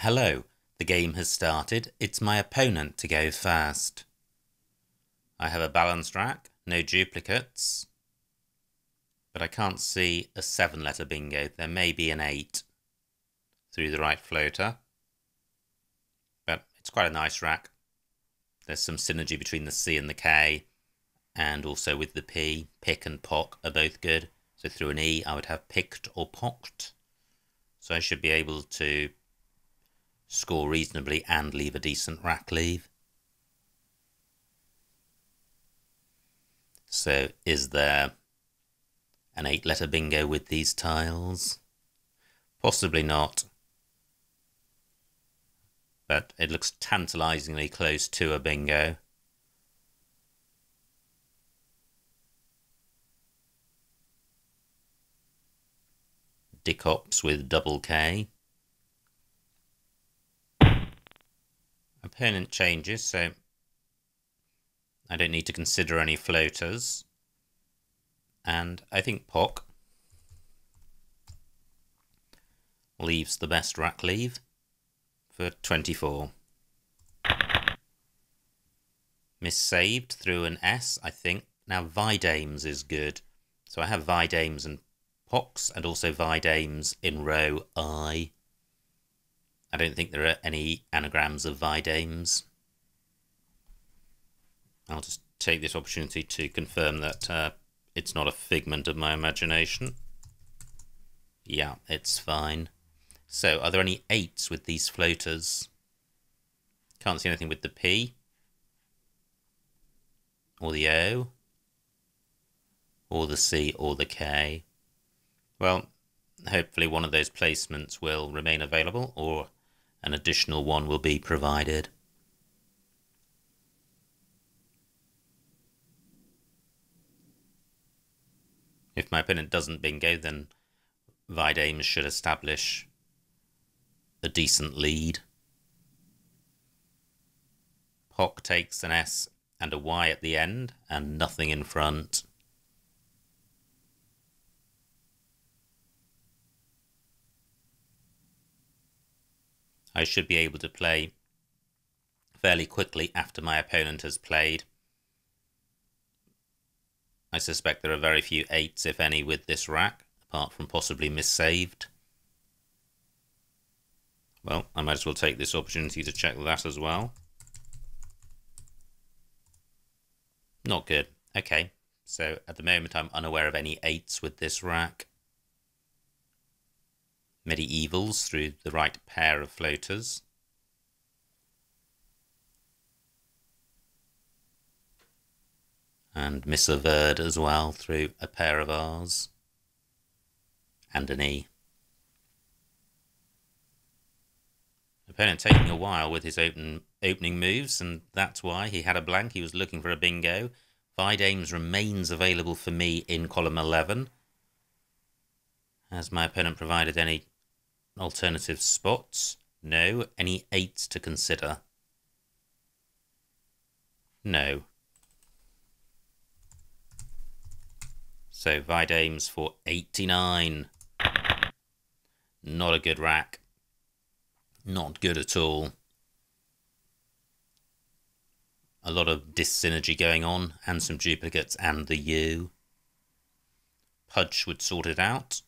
Hello, the game has started. It's my opponent to go first. I have a balanced rack, no duplicates, but I can't see a 7-letter bingo. There may be an 8 through the right floater, but it's quite a nice rack. There's some synergy between the C and the K, and also with the P. Pick and pock are both good. So through an E, I would have picked or pocked. So I should be able to score reasonably and leave a decent rack leave. So is there an 8-letter bingo with these tiles? Possibly not. But it looks tantalisingly close to a bingo. Dickops with double K. Opponent changes, so I don't need to consider any floaters. And I think Pock leaves the best rack leave for 24. Missaved through an S, I think. Now Videames is good. So I have Videames and Pocks, and also Videames in row I. I don't think there are any anagrams of Videames. I'll just take this opportunity to confirm that it's not a figment of my imagination. Yeah, it's fine. So, are there any 8s with these floaters? Can't see anything with the P. Or the O. Or the C or the K. Well, hopefully one of those placements will remain available, or an additional one will be provided. If my opponent doesn't bingo, then Videames should establish a decent lead. Pock takes an S and a Y at the end, and nothing in front. I should be able to play fairly quickly after my opponent has played. I suspect there are very few 8s, if any, with this rack, apart from possibly missaved. Well, I might as well take this opportunity to check that as well. Not good. Okay, so at the moment I'm unaware of any 8s with this rack. Medievals through the right pair of floaters. And miss a Verd as well through a pair of R's. And an E. Opponent taking a while with his opening moves, and that's why he had a blank. He was looking for a bingo. Videames remains available for me in column 11. Has my opponent provided any alternative spots? No. Any 8s to consider? No. So Videames for 89. Not a good rack. Not good at all. A lot of dis-synergy going on, and some duplicates and the U. Pudge would sort it out.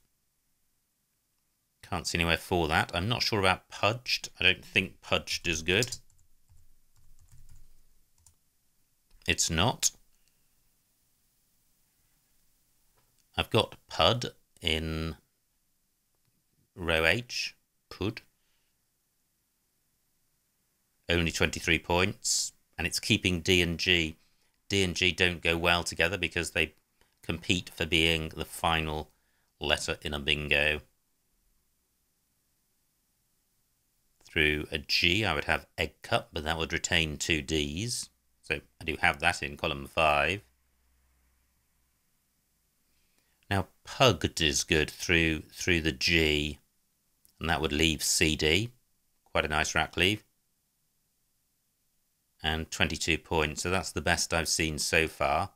Can't see anywhere for that. I'm not sure about Pudged. I don't think Pudged is good. It's not. I've got Pud in row H. Could. Only 23 points. And it's keeping D and G. D and G don't go well together because they compete for being the final letter in a bingo. Through a G, I would have Egg Cup, but that would retain 2 Ds. So I do have that in column 5. Now, Pugged is good through the G, and that would leave CD. Quite a nice rack leave. And 22 points, so that's the best I've seen so far.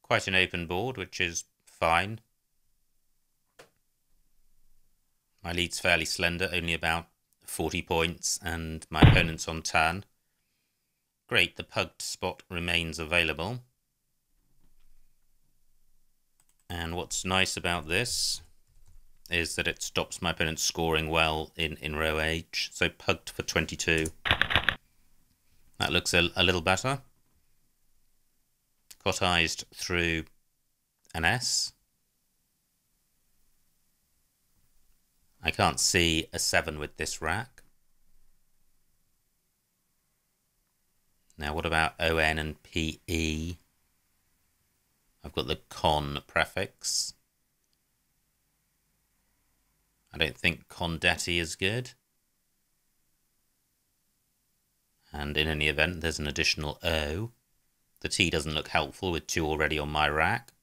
Quite an open board, which is fine. My lead's fairly slender, only about 40 points, and my opponent's on 10. Great, the pugged spot remains available. And what's nice about this is that it stops my opponent scoring well in row H. So pugged for 22. That looks a little better. Cotized through an S. I can't see a 7 with this rack. Now what about ON and PE? I've got the con prefix. I don't think condetti is good. And in any event, there's an additional O. The T doesn't look helpful with 2 already on my rack.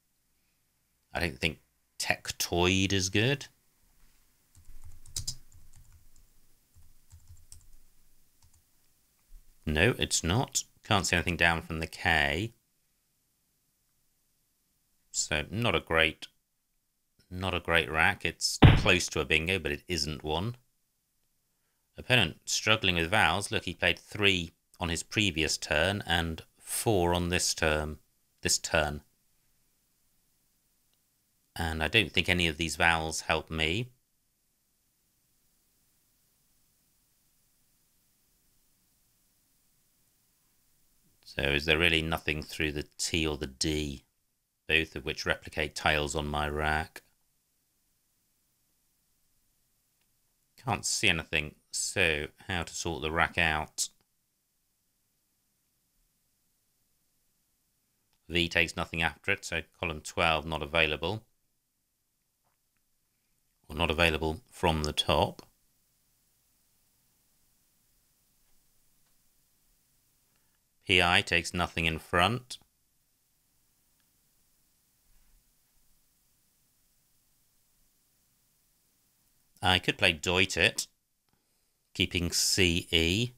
I don't think tectoid is good. No, it's not. Can't see anything down from the K. So not a great rack. It's close to a bingo, but it isn't one. Opponent struggling with vowels. Look, he played 3 on his previous turn and 4 on this turn. And I don't think any of these vowels help me. So is there really nothing through the T or the D, both of which replicate tiles on my rack? Can't see anything, so how to sort the rack out? V takes nothing after it, so column 12 not available. Or not available from the top. PI takes nothing in front. I could play Deut it, keeping CE.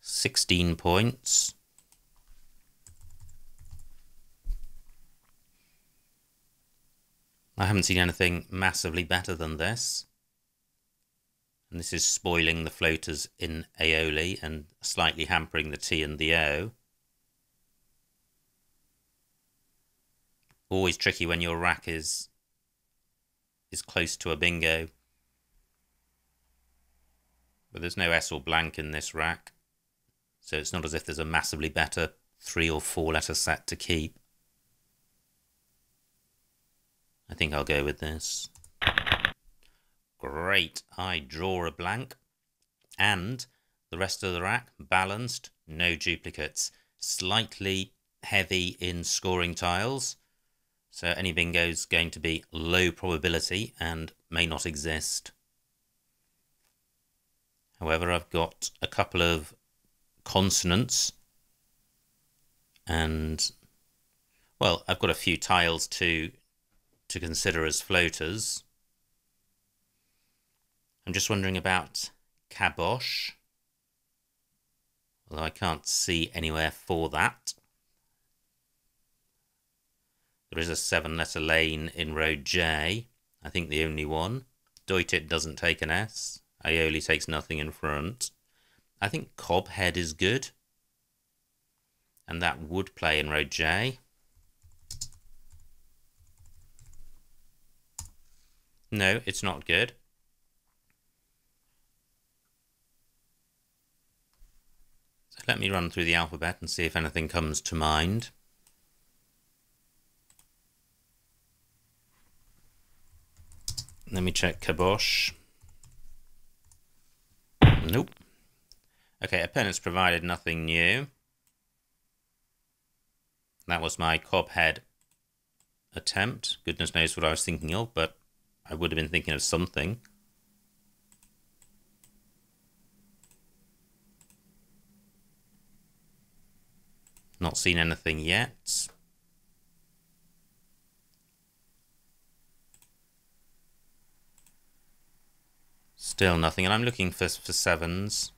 16 points. I haven't seen anything massively better than this. And this is spoiling the floaters in aioli and slightly hampering the T and the O. Always tricky when your rack is close to a bingo. But there's no S or blank in this rack. So it's not as if there's a massively better 3 or 4 letter set to keep. I think I'll go with this. Great, I draw a blank, and the rest of the rack balanced, no duplicates, slightly heavy in scoring tiles, so any bingo is going to be low probability and may not exist. However, I've got a couple of consonants and, well, I've got a few tiles to consider as floaters. I'm just wondering about caboche, although I can't see anywhere for that. There is a 7-letter lane in row J, I think the only one. Deut it doesn't take an S. Aioli takes nothing in front. I think cobhead is good, and that would play in row J. No, it's not good. So let me run through the alphabet and see if anything comes to mind. Let me check caboche. Nope. Okay, opponents provided nothing new. That was my cobhead attempt. Goodness knows what I was thinking of, but I would have been thinking of something. Not seen anything yet. Still nothing, and I'm looking for sevens.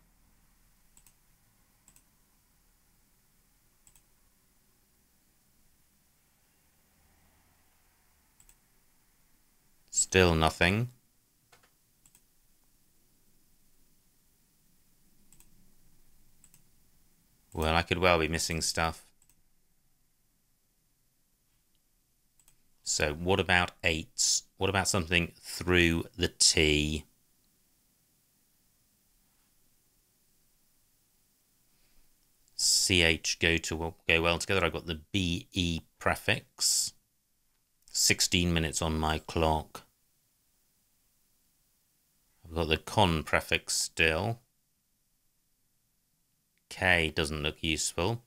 Still nothing. Well, I could well be missing stuff. So what about 8s? What about something through the T? CH go well together. I've got the BE prefix. 16 minutes on my clock. I've got the con prefix still. K doesn't look useful.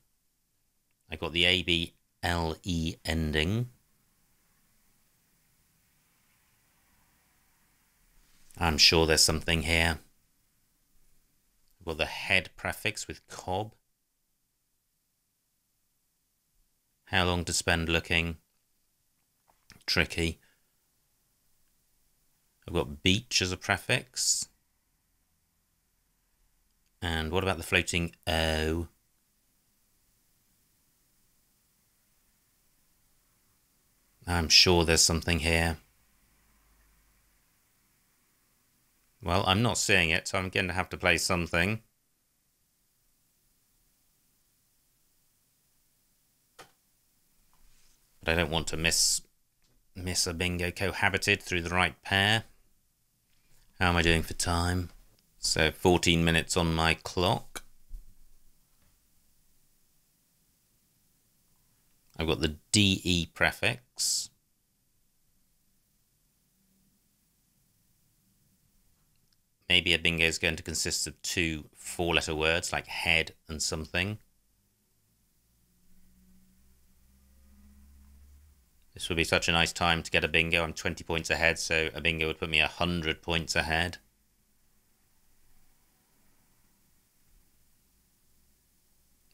I've got the ABLE ending. I'm sure there's something here. I've got the head prefix with cob. How long to spend looking? Tricky. I've got beach as a prefix. And what about the floating O? I'm sure there's something here. Well, I'm not seeing it, so I'm going to have to play something. But I don't want to miss a bingo cohabited through the right pair. How am I doing for time? So 14 minutes on my clock. I've got the DE prefix. Maybe a bingo is going to consist of 2 4-letter words like head and something. This would be such a nice time to get a bingo. I'm 20 points ahead, so a bingo would put me 100 points ahead.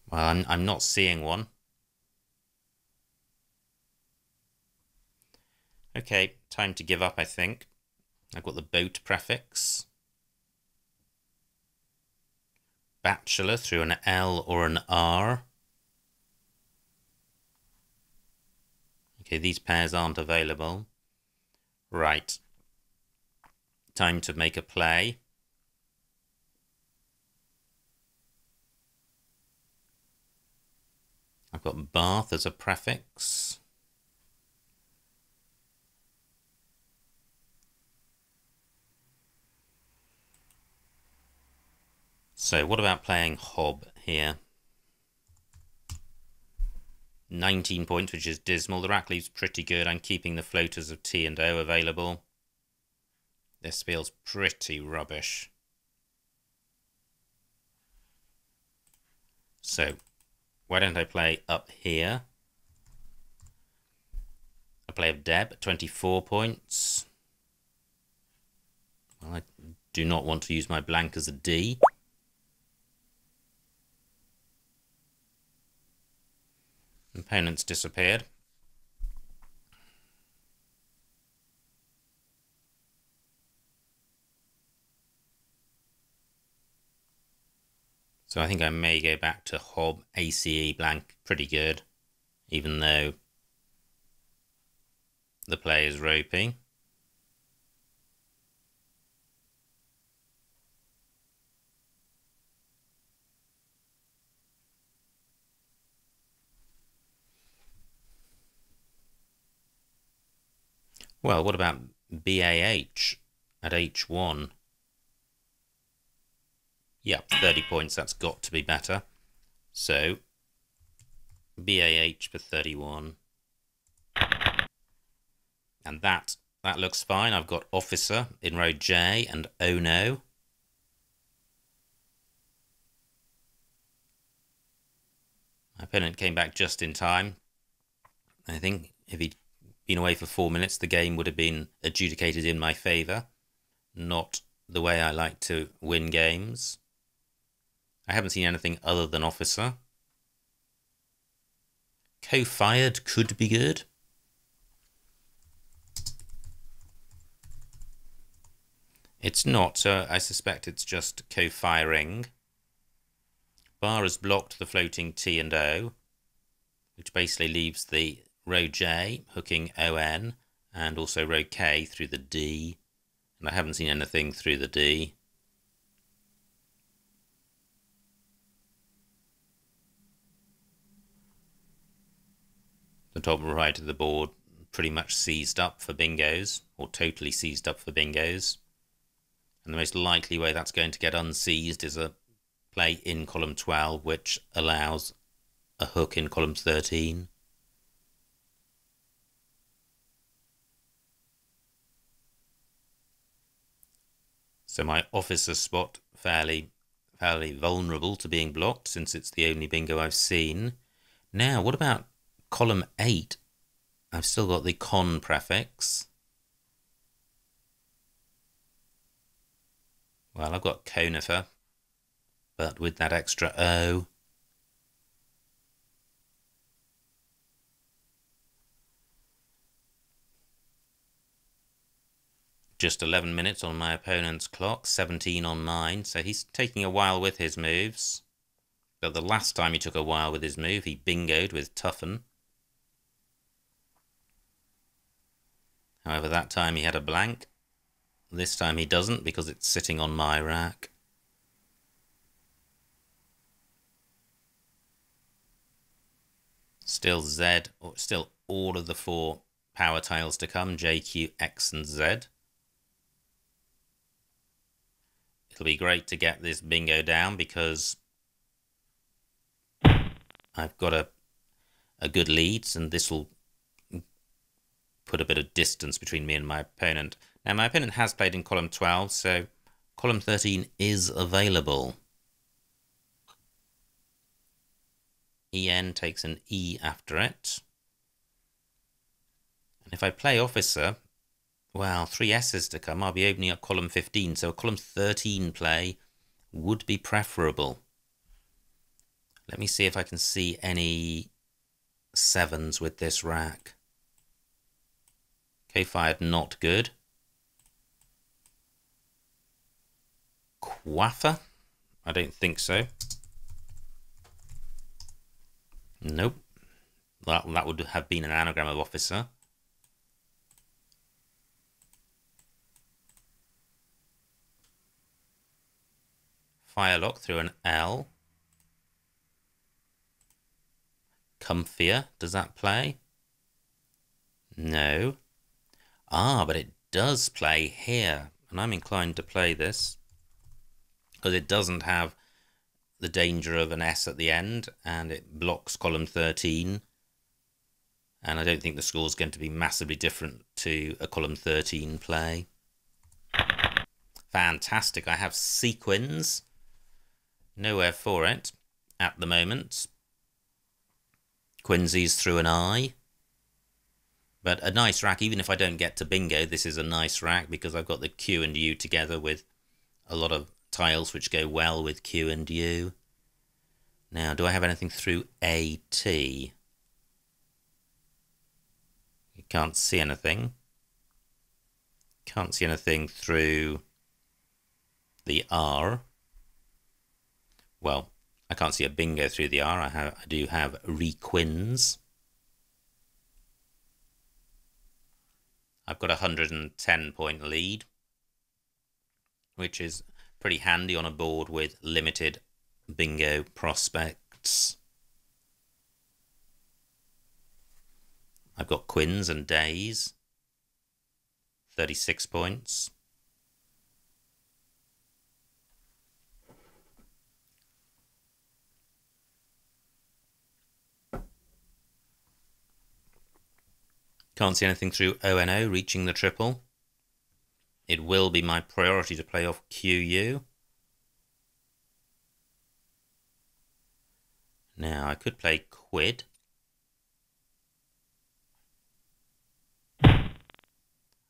Well, I'm not seeing one. Okay, time to give up, I think. I've got the boat prefix. Bachelor through an L or an R. Okay, these pairs aren't available. Right. Time to make a play. I've got bath as a prefix. So what about playing hob here? 19 points, which is dismal. The rack leaves pretty good. I'm keeping the floaters of T and O available. This feels pretty rubbish. So why don't I play up here? A play of Deb, 24 points. Well, I do not want to use my blank as a D. Opponent's disappeared. So I think I may go back to hob, ACE, blank, pretty good, even though the play is ropey. Well, what about BAH at H1? Yep, 30 points, that's got to be better. So, BAH for 31. And that looks fine. I've got officer in row J and oh no. My opponent came back just in time. I think if he'd been away for 4 minutes, the game would have been adjudicated in my favour. Not the way I like to win games. I haven't seen anything other than officer. Co-fired could be good. It's not, so I suspect it's just co-firing. Bar has blocked the floating T and O, which basically leaves the row J hooking ON and also row K through the D. And I haven't seen anything through the D. top right of the board pretty much seized up for bingos, or totally seized up for bingos. And the most likely way that's going to get unseized is a play in column 12, which allows a hook in column 13. So my officer spot fairly vulnerable to being blocked, since it's the only bingo I've seen. Now, what about column 8? I've still got the con prefix. Well, I've got conifer, but with that extra O. Just 11 minutes on my opponent's clock, 17 on mine, so he's taking a while with his moves. But the last time he took a while with his move, he bingoed with toughen. However, that time he had a blank. This time he doesn't, because it's sitting on my rack. Still Z, or still all of the 4 power tiles to come, J, Q, X and Z. It'll be great to get this bingo down, because I've got a good lead, and this will put a bit of distance between me and my opponent. Now, my opponent has played in column 12, so column 13 is available. EN takes an E after it. And if I play officer, well, 3 S's to come, I'll be opening up column 15, so a column 13 play would be preferable. Let me see if I can see any 7s with this rack. K-fired, not good. Quaffer? I don't think so. Nope. That would have been an anagram of officer. Firelock through an L. Comfier, does that play? No. Ah, but it does play here, and I'm inclined to play this, because it doesn't have the danger of an S at the end, and it blocks column 13, and I don't think the score is going to be massively different to a column 13 play. Fantastic. I have sequins. Nowhere for it at the moment. Quincy's through an I. But a nice rack, even if I don't get to bingo, this is a nice rack, because I've got the Q and U together with a lot of tiles which go well with Q and U. Now, do I have anything through AT? You can't see anything. Can't see anything through the R. Well, I can't see a bingo through the R. I do have requins. I've got a 110-point lead, which is pretty handy on a board with limited bingo prospects. I've got quins and days, 36 points. Can't see anything through ONO reaching the triple. It will be my priority to play off QU. Now, I could play quid.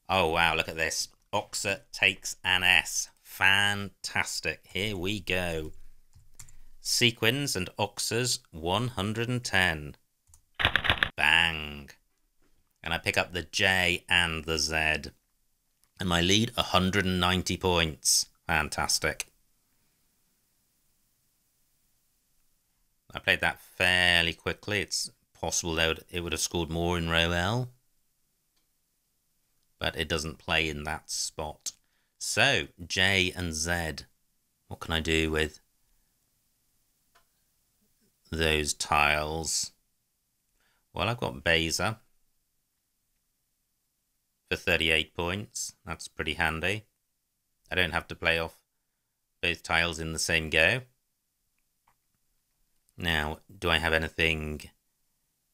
Oh, wow, look at this. Oxer takes an S. Fantastic. Here we go. Sequins and Oxers, 110. Bang. And I pick up the J and the Z. And my lead, 190 points. Fantastic. I played that fairly quickly. It's possible that it would have scored more in row L. But it doesn't play in that spot. So, J and Z. What can I do with those tiles? Well, I've got Beza for 38 points. That's pretty handy. I don't have to play off both tiles in the same go. Now, do I have anything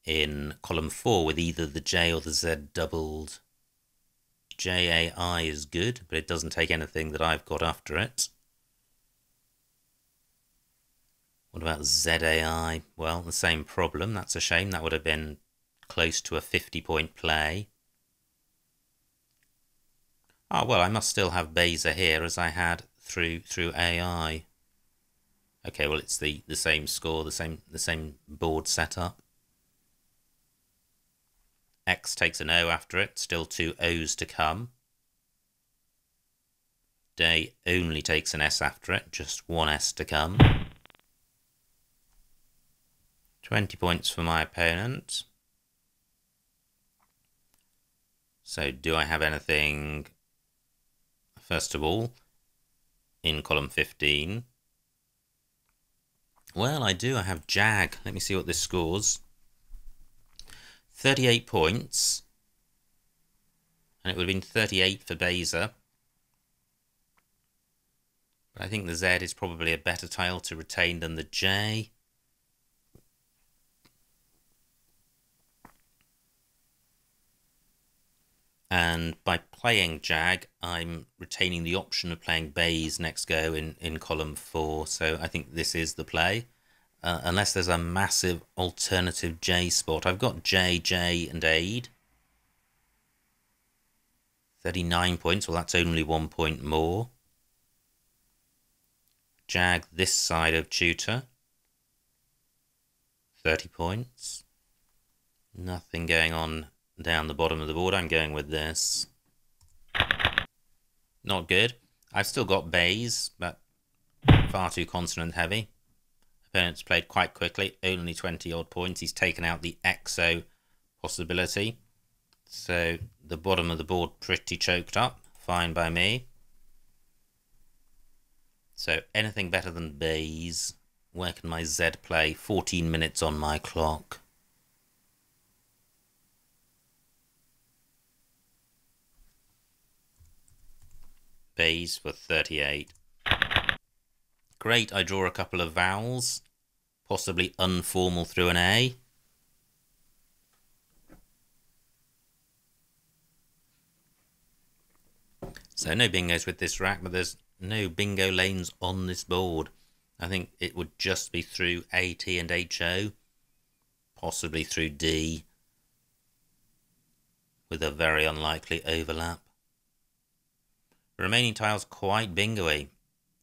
in column 4 with either the J or the Z doubled? JAI is good, but it doesn't take anything that I've got after it. What about ZAI? Well, the same problem. That's a shame. That would have been close to a 50-point play. Oh, well, I must still have Beza here as I had through AI. Okay, well, it's the same score, the same board setup. X takes an O after it, still 2 O's to come. Day only takes an S after it, just 1 S to come. 20 points for my opponent. So do I have anything, first of all, in column 15? Well, I do. I have Jag. Let me see what this scores. 38 points. And it would have been 38 for Beza. But I think the Z is probably a better tile to retain than the J. And by playing Jag, I'm retaining the option of playing Bays next go in column 4. So I think this is the play. Unless there's a massive alternative J spot. I've got J, J, and Aid. 39 points. Well, that's only 1 point more. Jag this side of tutor. 30 points. Nothing going on down the bottom of the board. I'm going with this. Not good. I've still got Bays, but far too consonant heavy. Opponent's played quite quickly, only 20 odd points. He's taken out the XO possibility. So the bottom of the board pretty choked up. Fine by me. So anything better than Bays. Where can my Z play? 14 minutes on my clock. Bays for 38. Great, I draw a couple of vowels, possibly unformal through an A. So no bingos with this rack, but there's no bingo lanes on this board. I think it would just be through AT and HO, possibly through D, with a very unlikely overlap. The remaining tiles quite bingo-y.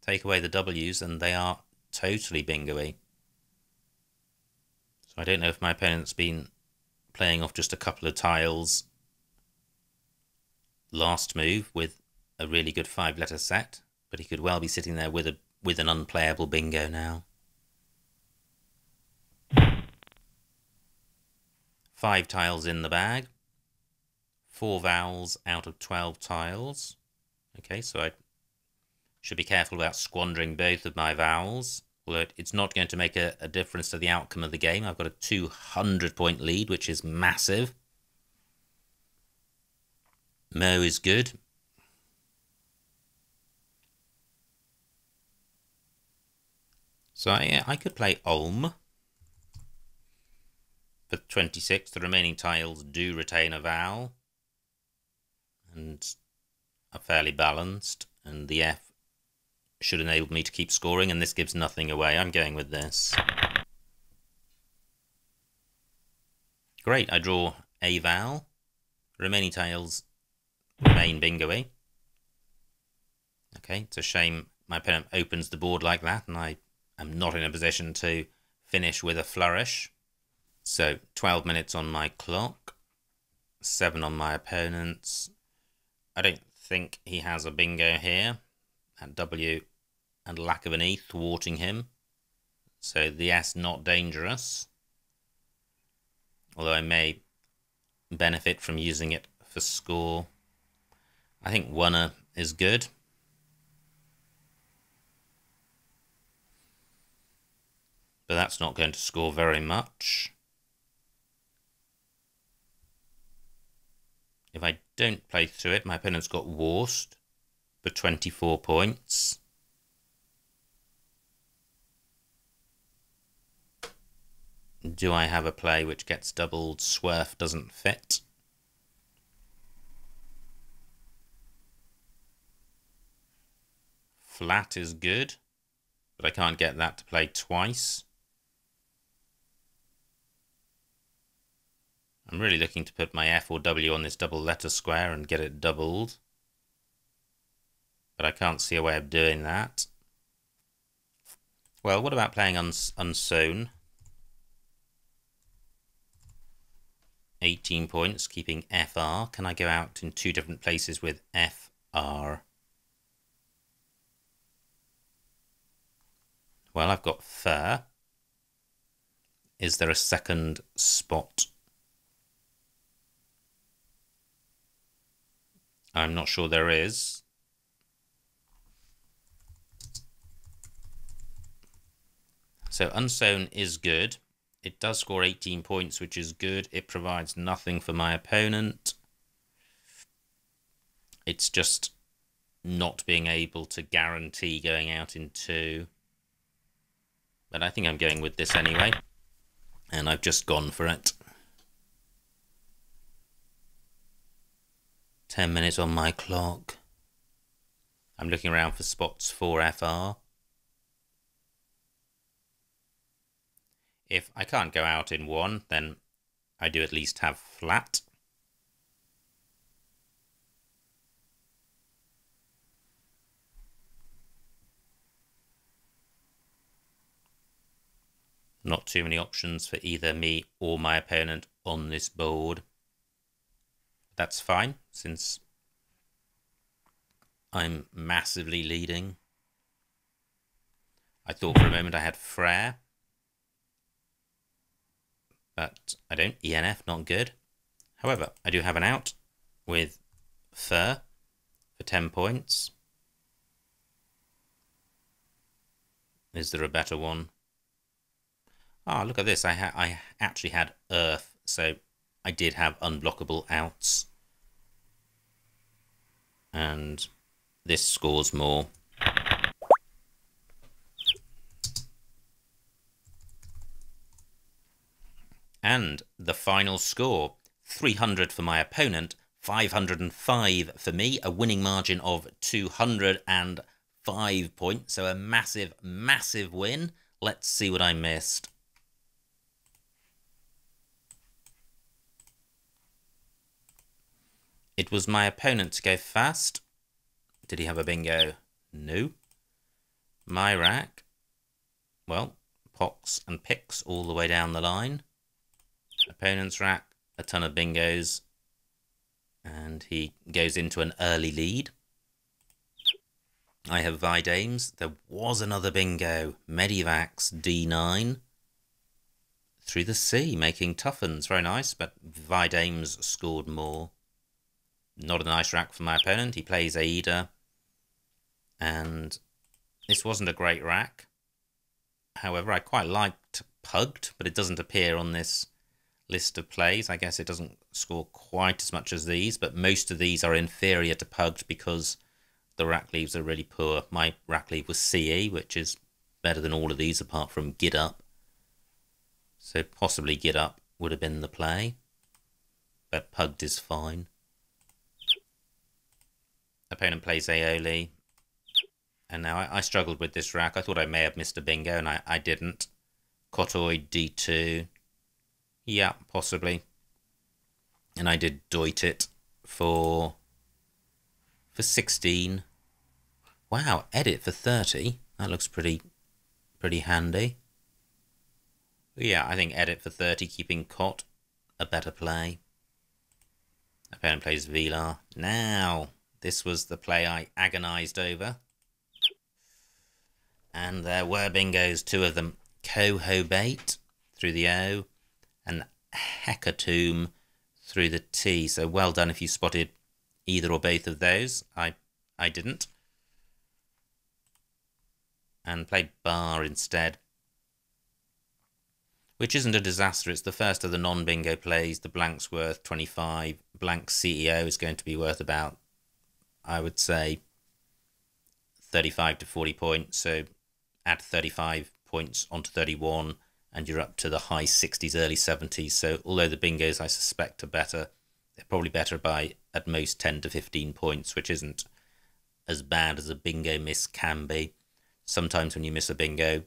Take away the W's and they are totally bingo-y. So I don't know if my opponent's been playing off just a couple of tiles last move with a really good 5-letter set, but he could well be sitting there with an unplayable bingo now. 5 tiles in the bag. 4 vowels out of 12 tiles. Okay, so I should be careful about squandering both of my vowels. Although it's not going to make a difference to the outcome of the game. I've got a 200-point lead, which is massive. Mo is good. So I could play Ulm for 26. The remaining tiles do retain a vowel and are fairly balanced, and the F should enable me to keep scoring, and this gives nothing away. I'm going with this. Great, I draw a vowel. Remaining tiles remain bingo-y. Okay, it's a shame my opponent opens the board like that, and I am not in a position to finish with a flourish. So 12 minutes on my clock, 7 on my opponent's. I don't think he has a bingo here. And W and lack of an E thwarting him. So the S not dangerous. Although I may benefit from using it for score. I think Wunner is good. But that's not going to score very much. If I don't play through it, my opponent's got Worst for 24 points. Do I have a play which gets doubled? Swerf doesn't fit. Flat is good, but I can't get that to play twice. I'm really looking to put my F or W on this double letter square and get it doubled. But I can't see a way of doing that. Well, what about playing unsown? 18 points, keeping FR. Can I go out in 2 different places with FR? Well, I've got fur. Is there a second spot? I'm not sure there is. So unsown is good. It does score 18 points, which is good. It provides nothing for my opponent. It's just not being able to guarantee going out in 2. But I think I'm going with this anyway. And I've just gone for it. 10 minutes on my clock. I'm looking around for spots for FR. If I can't go out in 1, then I do at least have flat. Not too many options for either me or my opponent on this board. That's fine, since I'm massively leading. I thought for a moment I had Frere, but I don't. ENF, not good. However, I do have an out with Fur for 10 points. Is there a better one? Ah, look at this. I actually had Earth, so I did have unblockable outs. And this scores more. And the final score, 300 for my opponent, 505 for me, a winning margin of 205 points. So a massive, massive win. Let's see what I missed. It was my opponent to go fast. Did he have a bingo? No. My rack, well, pox and picks all the way down the line. Opponent's rack, a ton of bingos. And he goes into an early lead. I have Vidames. There was another bingo. Medivacs, D9. Through the sea, making Tuffens. Very nice, but Vidames scored more. Not a nice rack for my opponent. He plays Aida. And this wasn't a great rack. However, I quite liked Pugged, but it doesn't appear on this list of plays. I guess it doesn't score quite as much as these, but most of these are inferior to Pugged because the rack leaves are really poor. My rack leave was CE, which is better than all of these apart from Gid Up. So possibly Gid Up would have been the play, but Pugged is fine. Opponent plays Aoli. And now I struggled with this rack. I thought I may have missed a bingo, and I didn't. Cotoid, D2. Yeah, possibly. And I did doit it for 16. Wow, edit for 30. That looks pretty handy. Yeah, I think edit for 30, keeping Cot a better play. Opponent plays Vilar. Now, this was the play I agonised over. And there were bingos, 2 of them. Cohobate through the O and Hecatomb through the T. So well done if you spotted either or both of those. I didn't. And played Bar instead. which isn't a disaster. It's the first of the non-bingo plays. The blank's worth 25. Blank CEO is going to be worth about, I would say, 35 to 40 points. So add 35 points onto 31 and you're up to the high 60s, early 70s. So although the bingos I suspect are better, they're probably better by at most 10 to 15 points, which isn't as bad as a bingo miss can be. Sometimes when you miss a bingo,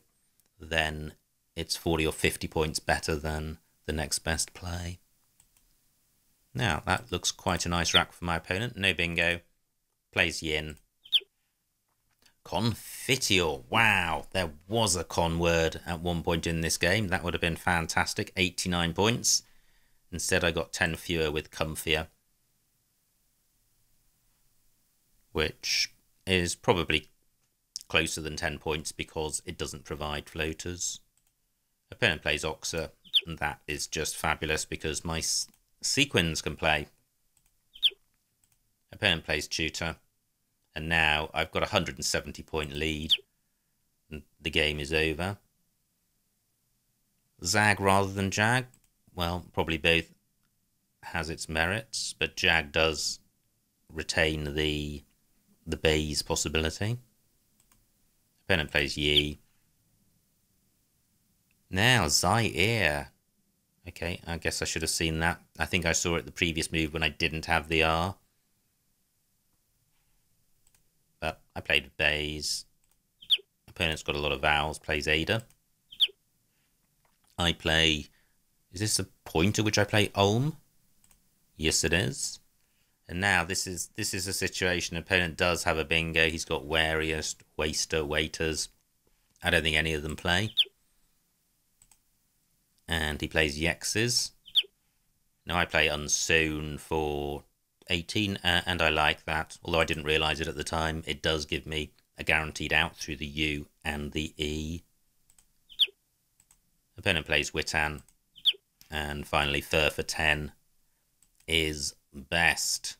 then it's 40 or 50 points better than the next best play. Now, that looks quite a nice rack for my opponent. No bingo. Plays yin. Confiteor. Wow, there was a con word at one point in this game. That would have been fantastic. 89 points. Instead, I got 10 fewer with comfier, which is probably closer than 10 points because it doesn't provide floaters. Opponent plays Oxer, and that is just fabulous because my sequins can play. Opponent plays Tutor, and now I've got a 170 point lead, and the game is over. Zag rather than Jag? Well, probably both has its merits, but Jag does retain the Bays possibility. Opponent plays Yi. Now, Zaire. Okay, I guess I should have seen that. I think I saw it the previous move when I didn't have the R. But I played Bays. Opponent's got a lot of vowels, plays Ada. I play... Is this a pointer which I play Ulm? Yes, it is. And now this is a situation. Opponent does have a bingo. He's got Wariest, Waster, Waiters. I don't think any of them play. And he plays Yexes. Now I play Unsown for 18, and I like that. Although I didn't realise it at the time, it does give me a guaranteed out through the U and the E. Opponent plays Witan. And finally, Fur for 10 is best.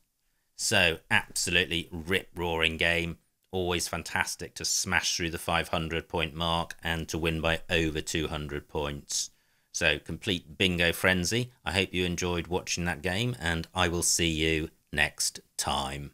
So, absolutely rip-roaring game. Always fantastic to smash through the 500 point mark and to win by over 200 points. So, complete bingo frenzy. I hope you enjoyed watching that game, and I will see you next time.